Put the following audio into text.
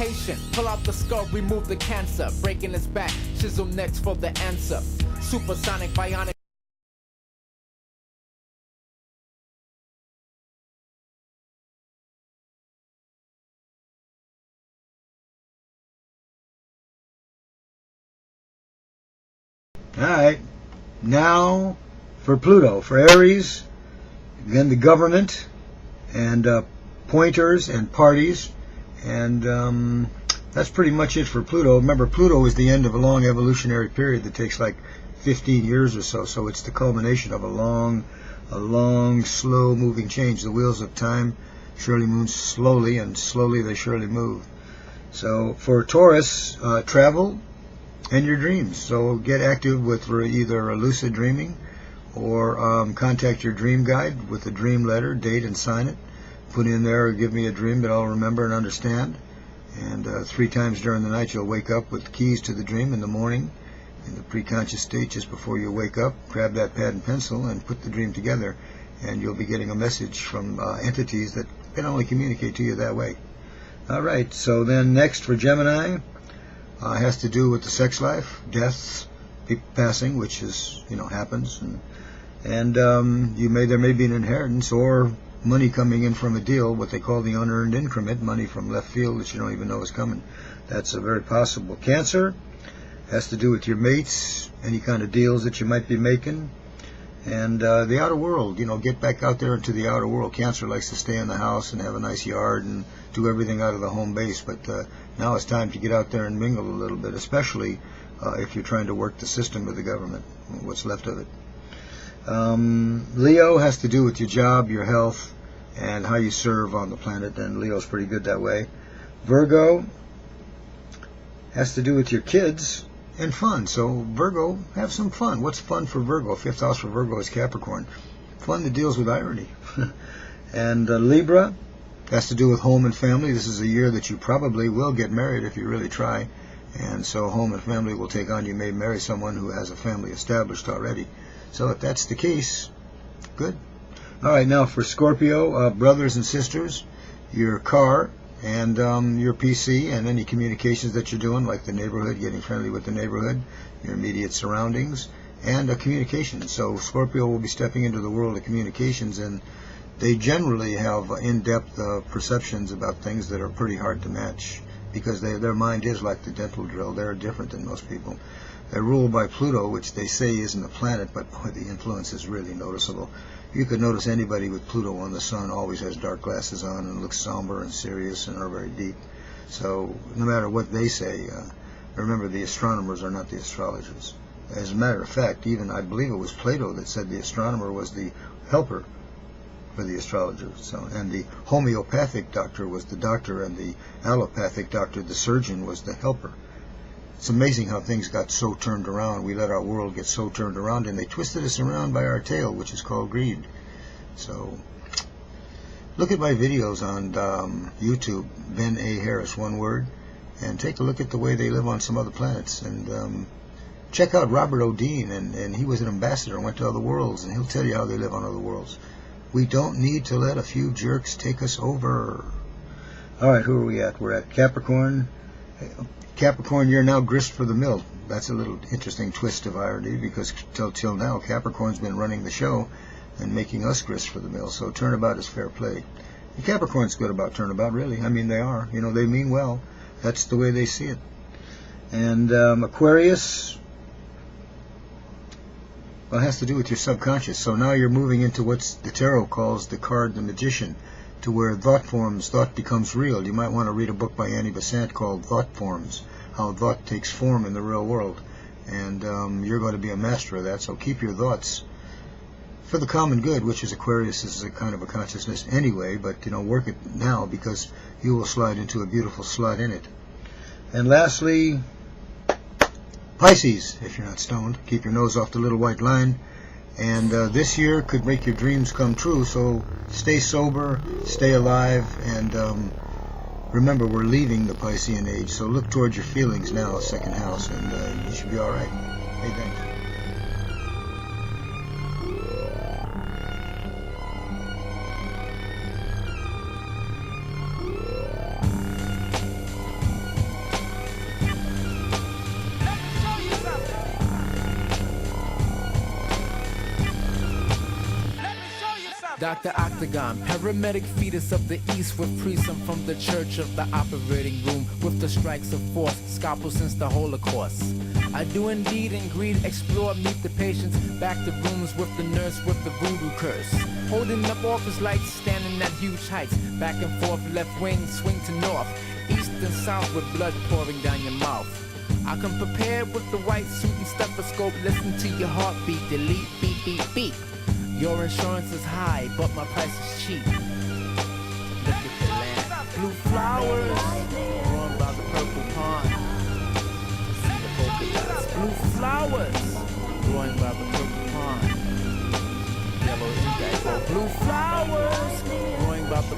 patient. Pull out the skull, remove the cancer. Breaking his back, chisel next for the answer. Supersonic, bionic. Alright, now for Pluto. For Aries, then the government, and pointers and parties, and that's pretty much it for Pluto. Remember, Pluto is the end of a long evolutionary period that takes like 15 years or so, so it's the culmination of a long, slow-moving change. The wheels of time surely move slowly, and slowly they surely move. So for Taurus, travel and your dreams. So get active with either lucid dreaming, or contact your dream guide with a dream letter, date and sign it. Put in there, give me a dream that I'll remember and understand. And 3 times during the night you'll wake up with keys to the dream. In the morning, in the preconscious state, just before you wake up, grab that pad and pencil and put the dream together, and you'll be getting a message from entities that can only communicate to you that way. Alright, so then next for Gemini, has to do with the sex life, deaths, people passing, which is, happens, and there may be an inheritance or money coming in from a deal, what they call the unearned increment, money from left field that you don't even know is coming. That's a very possible. Cancer has to do with your mates, any kind of deals that you might be making, and the outer world. Get back out there into the outer world. Cancer likes to stay in the house and have a nice yard and do everything out of the home base, but now it's time to get out there and mingle a little bit, especially if you're trying to work the system of the government, what's left of it. Leo has to do with your job, your health, and how you serve on the planet, and Leo's pretty good that way. Virgo has to do with your kids and fun. So Virgo, have some fun. What's fun for Virgo? 5th house for Virgo is Capricorn. Fun that deals with irony. And Libra has to do with home and family. This is a year that you probably will get married if you really try. And so home and family will take on. You may marry someone who has a family established already. So if that's the case, good. Alright, now for Scorpio, brothers and sisters, your car, and your PC, and any communications that you're doing, like the neighborhood, getting friendly with the neighborhood, your immediate surroundings, and communication. So Scorpio will be stepping into the world of communications, and they generally have in-depth perceptions about things that are pretty hard to match, because their mind is like the dental drill. They're different than most people. They're ruled by Pluto, which they say isn't a planet, but boy, the influence is really noticeable. You could notice anybody with Pluto on the sun always has dark glasses on and looks somber and serious and are very deep. So no matter what they say, remember, the astronomers are not the astrologers. As a matter of fact, even I believe it was Plato that said the astronomer was the helper for the astrologer. So, and the homeopathic doctor was the doctor, and the allopathic doctor, the surgeon, was the helper. It's amazing how things got so turned around. We let our world get so turned around, and they twisted us around by our tail, which is called greed. So look at my videos on YouTube, Ben A. Harris, one word, and take a look at the way they live on some other planets. And check out Robert O'Dean, and he was an ambassador and went to other worlds, and he'll tell you how they live on other worlds. We don't need to let a few jerks take us over. All right, who are we at? We're at Capricorn. Capricorn, you're now grist for the mill. That's a little interesting twist of irony, because till now Capricorn's been running the show and making us grist for the mill. So turnabout is fair play. And Capricorn's good about turnabout, really. I mean, they are. They mean well. That's the way they see it. And Aquarius, well, it has to do with your subconscious. So now you're moving into what the tarot calls the card the magician, to where thought becomes real. You might want to read a book by Annie Besant called Thought Forms, how thought takes form in the real world. And you're going to be a master of that, so keep your thoughts for the common good, which is Aquarius is a kind of a consciousness anyway, but work it now, because you will slide into a beautiful slot in it. And lastly, Pisces, if you're not stoned, keep your nose off the little white line. And this year could make your dreams come true, so stay sober, stay alive, and remember, we're leaving the Piscean age, so look towards your feelings now, second house, and you should be all right. Hey, thanks. Dr. Octagon, paramedic fetus of the east with priest. I'm from the church of the operating room with the strikes of force, scalpel since the Holocaust. I do indeed and greed, explore, meet the patients, back to rooms with the nurse with the voodoo curse. Holding up office lights, standing at huge heights, back and forth, left wing, swing to north, east and south with blood pouring down your mouth. I come prepared with the white suit and stethoscope, listen to your heartbeat, delete, beep, beep, beep. Your insurance is high, but my price is cheap. Look at the land, blue flowers, growing by the purple pond. See the polka dots, blue flowers, growing by the purple pond. Yellow indigo, blue flowers, growing by the